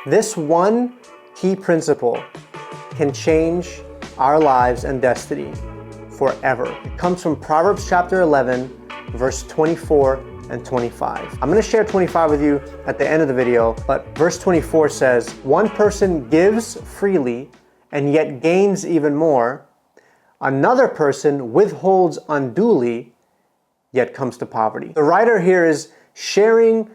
This one key principle can change our lives and destiny forever. It comes from Proverbs chapter 11, verse 24 and 25. I'm going to share 25 with you at the end of the video, but verse 24 says, "One person gives freely and yet gains even more. Another person withholds unduly, yet comes to poverty." The writer here is sharing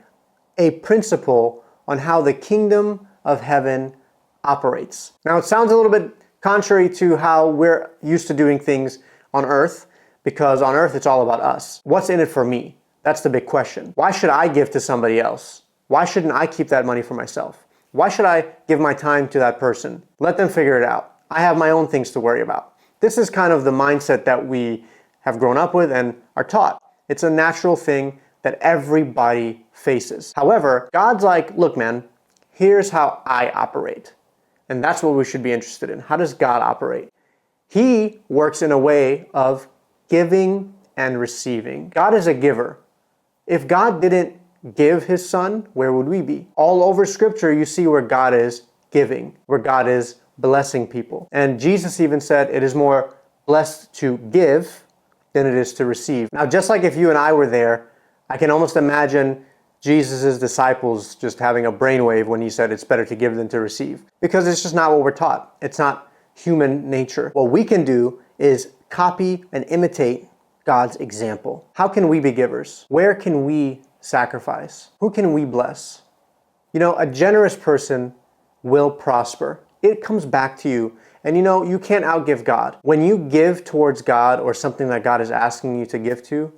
a principle on how the kingdom of heaven operates. Now, it sounds a little bit contrary to how we're used to doing things on earth, because on earth it's all about us. What's in it for me? That's the big question. Why should I give to somebody else? Why shouldn't I keep that money for myself? Why should I give my time to that person? Let them figure it out. I have my own things to worry about. This is kind of the mindset that we have grown up with and are taught. It's a natural thing that everybody faces. However, God's like, look, man, here's how I operate. And that's what we should be interested in. How does God operate? He works in a way of giving and receiving. God is a giver. If God didn't give his son, where would we be? All over scripture, you see where God is giving, where God is blessing people. And Jesus even said it is more blessed to give than it is to receive. Now, just like if you and I were there, I can almost imagine Jesus' disciples just having a brainwave when he said it's better to give than to receive. Because it's just not what we're taught. It's not human nature. What we can do is copy and imitate God's example. How can we be givers? Where can we sacrifice? Who can we bless? You know, a generous person will prosper. It comes back to you. And you know, you can't outgive God. When you give towards God or something that God is asking you to give to,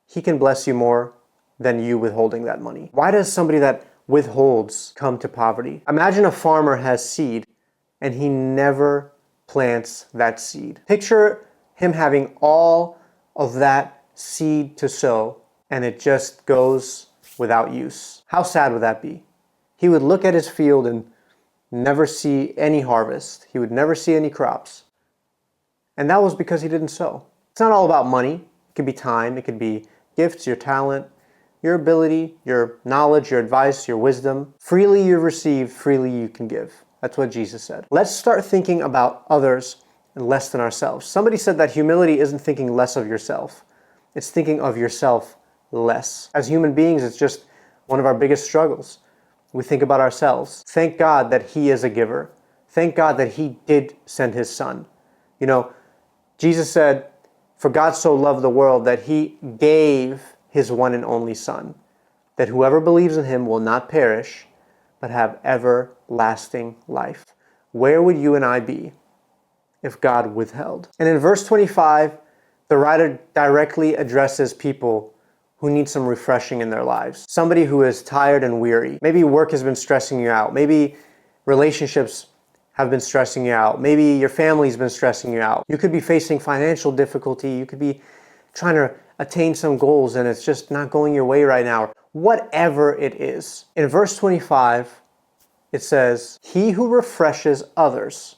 he can bless you more than you withholding that money. Why does somebody that withholds come to poverty? Imagine a farmer has seed and he never plants that seed. Picture him having all of that seed to sow and it just goes without use. How sad would that be? He would look at his field and never see any harvest. He would never see any crops. And that was because he didn't sow. It's not all about money. It could be time. It could be gifts, your talent, your ability, your knowledge, your advice, your wisdom. Freely you receive, freely you can give. That's what Jesus said. Let's start thinking about others and less than ourselves. Somebody said that humility isn't thinking less of yourself. It's thinking of yourself less. As human beings, it's just one of our biggest struggles. We think about ourselves. Thank God that he is a giver. Thank God that he did send his son. You know, Jesus said, "For God so loved the world that he gave his one and only son, that whoever believes in him will not perish, but have everlasting life." Where would you and I be if God withheld? And in verse 25, the writer directly addresses people who need some refreshing in their lives. Somebody who is tired and weary. Maybe work has been stressing you out. Maybe relationships have been stressing you out. Maybe your family's been stressing you out. You could be facing financial difficulty. You could be trying to attain some goals and it's just not going your way right now. Whatever it is. In verse 25, it says, "He who refreshes others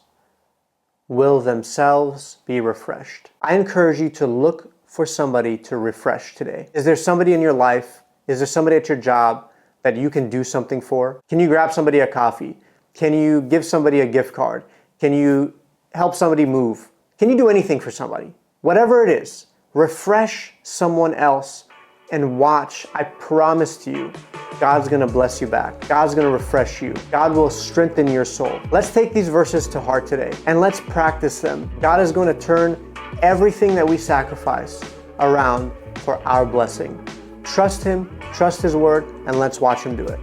will themselves be refreshed." I encourage you to look for somebody to refresh today. Is there somebody in your life? Is there somebody at your job that you can do something for? Can you grab somebody a coffee? Can you give somebody a gift card? Can you help somebody move? Can you do anything for somebody? Whatever it is, refresh someone else and watch. I promise to you, God's going to bless you back. God's going to refresh you. God will strengthen your soul. Let's take these verses to heart today and let's practice them. God is going to turn everything that we sacrifice around for our blessing. Trust him, trust his word, and let's watch him do it.